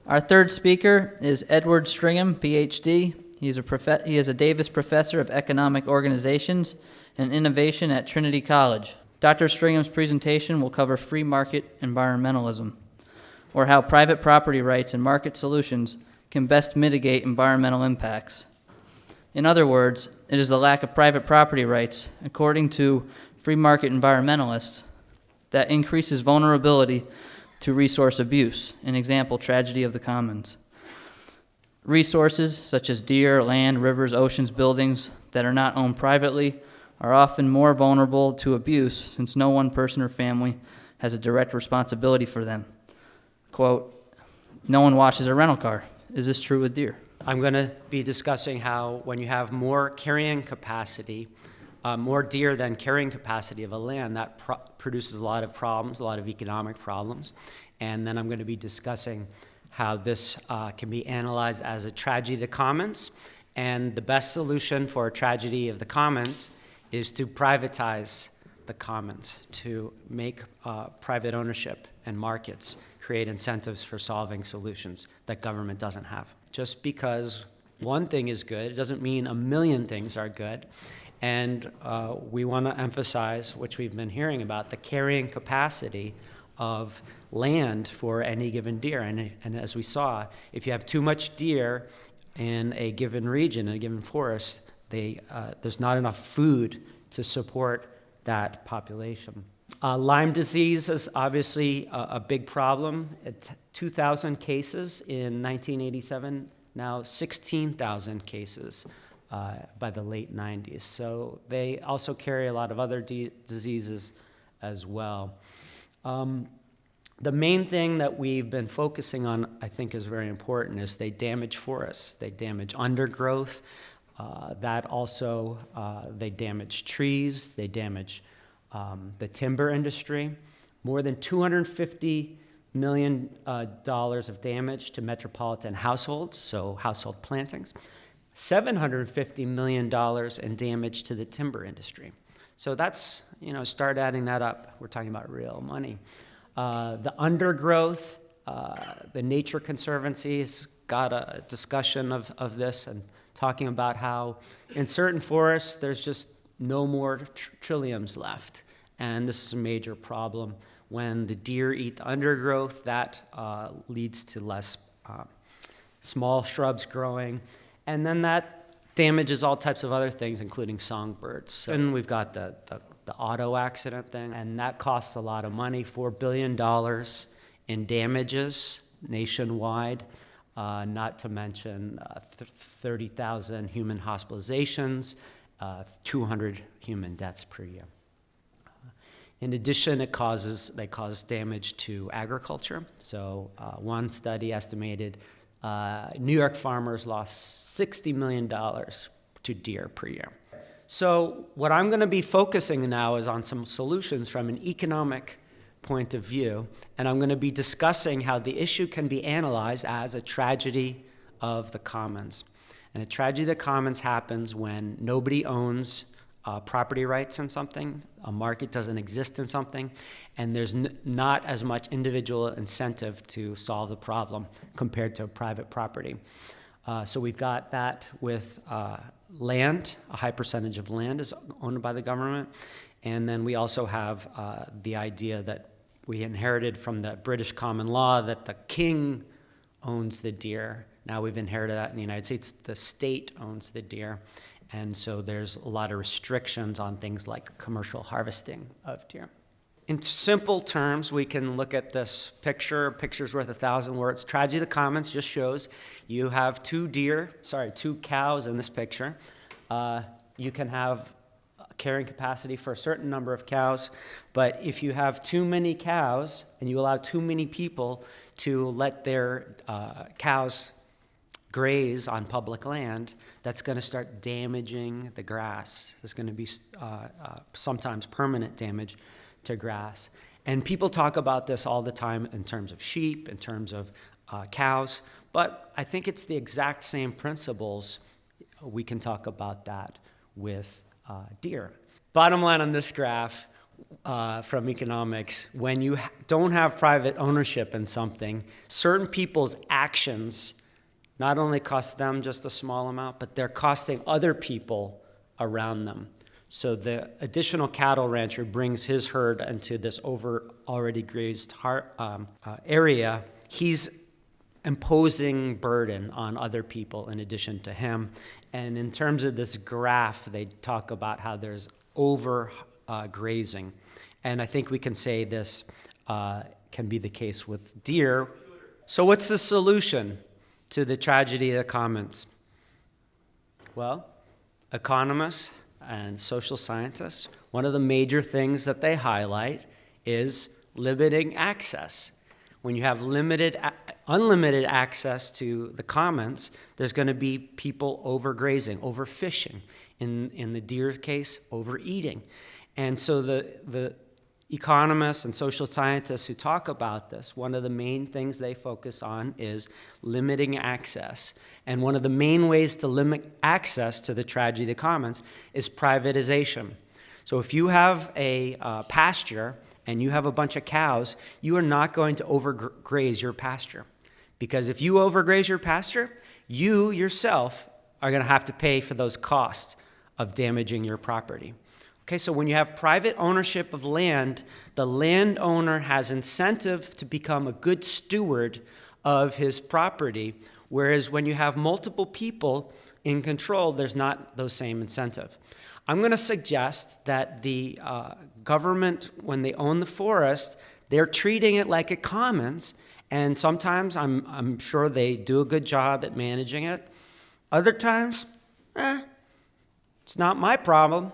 Our third speaker is Edward Stringham, PhD. He is a Davis Professor of Economic Organizations and Innovation at Trinity College. Dr. Stringham's presentation will cover free market environmentalism, or how private property rights and market solutions can best mitigate environmental impacts. In other words, it is the lack of private property rights, according to free market environmentalists, that increases vulnerability to resource abuse. An example, tragedy of the commons. Resources such as deer, land, rivers, oceans, buildings that are not owned privately are often more vulnerable to abuse since no one person or family has a direct responsibility for them. Quote, no one washes a rental car. Is this true with deer? I'm going to be discussing how when you have more carrying capacity, more deer than carrying capacity of a land, that produces a lot of problems, a lot of economic problems. And then I'm going to be discussing how this can be analyzed as a tragedy of the commons. And the best solution for a tragedy of the commons is to privatize the commons, to make private ownership and markets create incentives for solving solutions that government doesn't have. Just because one thing is good, it doesn't mean a million things are good. And we want to emphasize, which we've been hearing about, the carrying capacity of land for any given deer. And as we saw, if you have too much deer in a given region, in a given forest, there's not enough food to support that population. Lyme disease is obviously a big problem. 2,000 cases in 1987, now 16,000 cases by the late 90s. So they also carry a lot of other diseases as well. The main thing that we've been focusing on, I think is very important, is they damage forests. They damage undergrowth. That also, they damage trees. They damage the timber industry. More than $250 million of damage to metropolitan households, so household plantings. $750 million in damage to the timber industry. So that's, start adding that up. We're talking about real money. The undergrowth, the Nature Conservancy has got a discussion of this and talking about how in certain forests there's just no more trilliums left. And this is a major problem. When the deer eat the undergrowth, that leads to less small shrubs growing. And then that damages all types of other things, including songbirds. And we've got the auto accident thing, and that costs a lot of money, $4 billion in damages nationwide, not to mention 30,000 human hospitalizations, 200 human deaths per year. In addition, they cause damage to agriculture. So one study estimated New York farmers lost $60 million to deer per year. So what I'm going to be focusing now is on some solutions from an economic point of view, and I'm going to be discussing how the issue can be analyzed as a tragedy of the commons. And a tragedy of the commons happens when nobody owns property rights in something, a market doesn't exist in something, and there's not as much individual incentive to solve the problem compared to private property. So we've got that with land. A high percentage of land is owned by the government. And then we also have the idea that we inherited from the British common law that the king owns the deer. Now we've inherited that in the United States. The state owns the deer. And so there's a lot of restrictions on things like commercial harvesting of deer. In simple terms, we can look at this picture. Picture's worth 1,000 words. Tragedy of the commons just shows you have two cows in this picture. You can have carrying capacity for a certain number of cows, but if you have too many cows and you allow too many people to let their cows graze on public land, that's going to start damaging the grass. There's going to be sometimes permanent damage to grass. And people talk about this all the time in terms of sheep, in terms of cows, but I think it's the exact same principles. We can talk about that with deer. Bottom line on this graph, from economics. When you don't have private ownership in something, certain people's actions not only cost them just a small amount, but they're costing other people around them. So the additional cattle rancher brings his herd into this already grazed area. He's imposing burden on other people in addition to him. And in terms of this graph, they talk about how there's grazing. And I think we can say this can be the case with deer. So what's the solution to the tragedy of the commons? Well, economists and social scientists, one of the major things that they highlight is limiting access. When you have unlimited access to the commons, there's going to be people overgrazing, overfishing. In the deer case, overeating. And so the economists and social scientists who talk about this, one of the main things they focus on is limiting access. And one of the main ways to limit access to the tragedy of the commons is privatization. So if you have a pasture and you have a bunch of cows, you are not going to overgraze your pasture. Because if you overgraze your pasture, you yourself are going to have to pay for those costs of damaging your property. Okay, so when you have private ownership of land, the landowner has incentive to become a good steward of his property, whereas when you have multiple people in control, there's not those same incentive. I'm going to suggest that the government, when they own the forest, they're treating it like a commons, and sometimes I'm sure they do a good job at managing it. Other times, it's not my problem.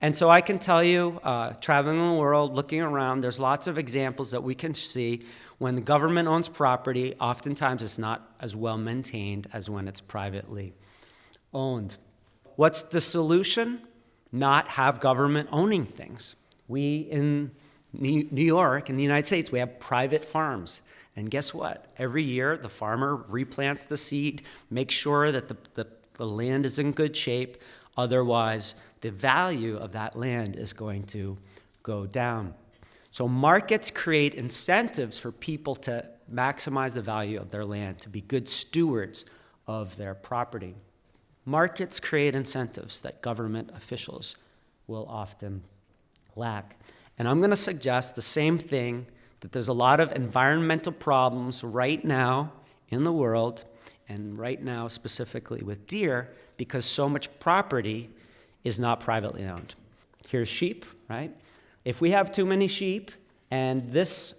And so I can tell you, traveling in the world, looking around, there's lots of examples that we can see when the government owns property, oftentimes it's not as well maintained as when it's privately owned. What's the solution? Not have government owning things. We in New York, in the United States, we have private farms. And guess what? Every year, the farmer replants the seed, makes sure that the land is in good shape. Otherwise, the value of that land is going to go down. So markets create incentives for people to maximize the value of their land, to be good stewards of their property. Markets create incentives that government officials will often lack. And I'm going to suggest the same thing, that there's a lot of environmental problems right now in the world, and right now specifically with deer, because so much property is not privately owned. Here's sheep, right? If we have too many sheep and this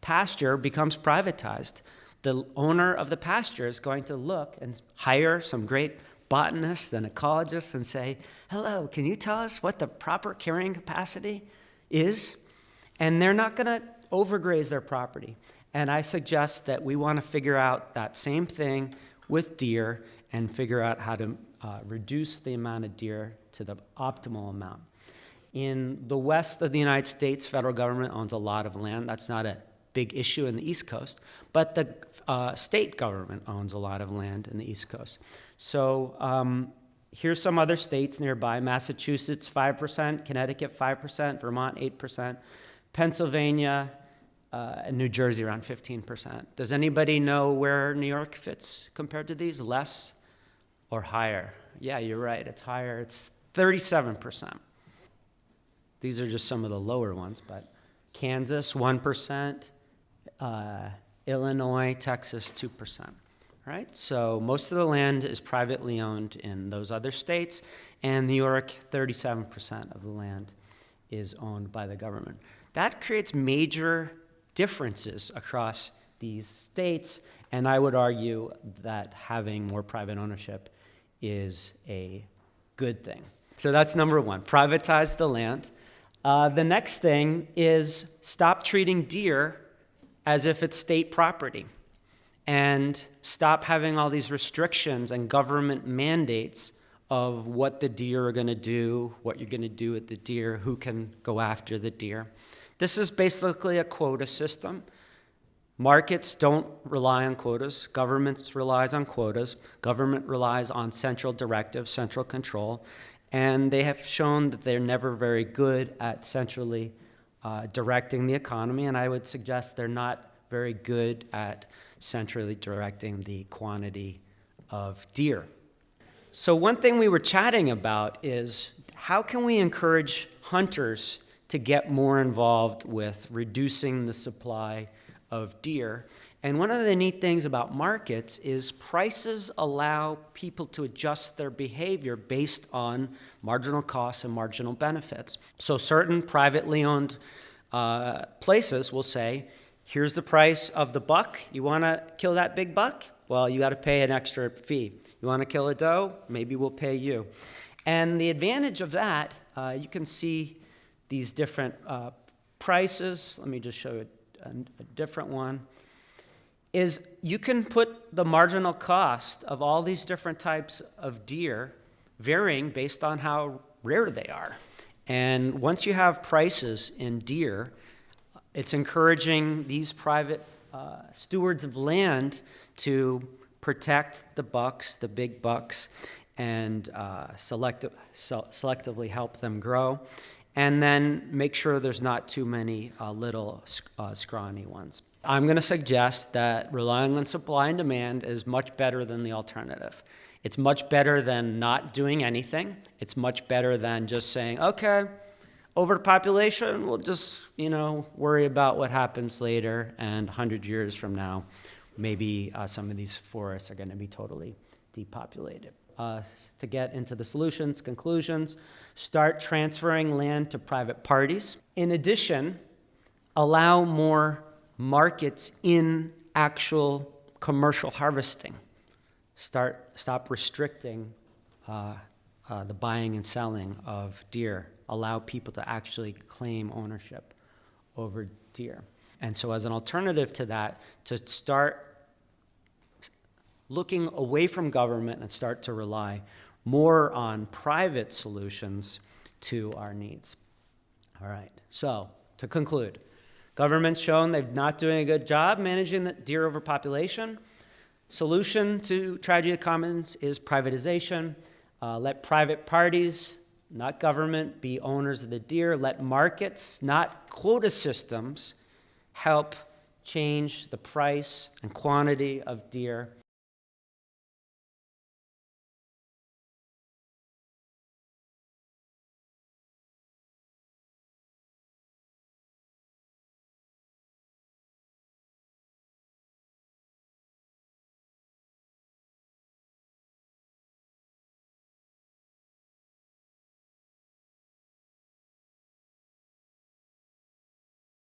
pasture becomes privatized, the owner of the pasture is going to look and hire some great botanists and ecologists and say, hello, can you tell us what the proper carrying capacity is? And they're not going to overgraze their property. And I suggest that we want to figure out that same thing with deer and figure out how to reduce the amount of deer to the optimal amount. In the west of the United States, federal government owns a lot of land. That's not a big issue in the East Coast, but the state government owns a lot of land in the East Coast. So here's some other states nearby. Massachusetts, 5%, Connecticut, 5%, Vermont, 8%, Pennsylvania, and New Jersey, around 15%. Does anybody know where New York fits compared to these? Less or higher? Yeah, you're right, it's higher. It's 37%. These are just some of the lower ones, but Kansas, 1%, Illinois, Texas, 2%. Right? So most of the land is privately owned in those other states, and New York, 37% of the land is owned by the government. That creates major differences across these states, and I would argue that having more private ownership is a good thing. So that's number one, privatize the land. The next thing is stop treating deer as if it's state property, and stop having all these restrictions and government mandates of what the deer are going to do, what you're going to do with the deer, who can go after the deer. This is basically a quota system. Markets don't rely on quotas. Government relies on quotas. Government relies on central directive, central control. And they have shown that they're never very good at centrally directing the economy, and I would suggest they're not very good at centrally directing the quantity of deer. So one thing we were chatting about is how can we encourage hunters to get more involved with reducing the supply of deer? And one of the neat things about markets is prices allow people to adjust their behavior based on marginal costs and marginal benefits. So certain privately owned places will say, here's the price of the buck. You want to kill that big buck? Well, you got to pay an extra fee. You want to kill a doe? Maybe we'll pay you. And the advantage of that, you can see these different prices. Let me just show you a different one. Is you can put the marginal cost of all these different types of deer varying based on how rare they are. And once you have prices in deer, it's encouraging these private stewards of land to protect the bucks, the big bucks, and selectively help them grow, and then make sure there's not too many little scrawny ones. I'm going to suggest that relying on supply and demand is much better than the alternative. It's much better than not doing anything. It's much better than just saying, okay, overpopulation, we'll just, worry about what happens later, and 100 years from now, maybe some of these forests are going to be totally depopulated. To get into the solutions, conclusions, start transferring land to private parties. In addition, allow more markets in actual commercial harvesting. Stop restricting the buying and selling of deer. Allow people to actually claim ownership over deer. And so as an alternative to that, to start looking away from government and start to rely more on private solutions to our needs. All right, so to conclude, government's shown they're not doing a good job managing the deer overpopulation. Solution to tragedy of commons is privatization. Let private parties, not government, be owners of the deer. Let markets, not quota systems, help change the price and quantity of deer.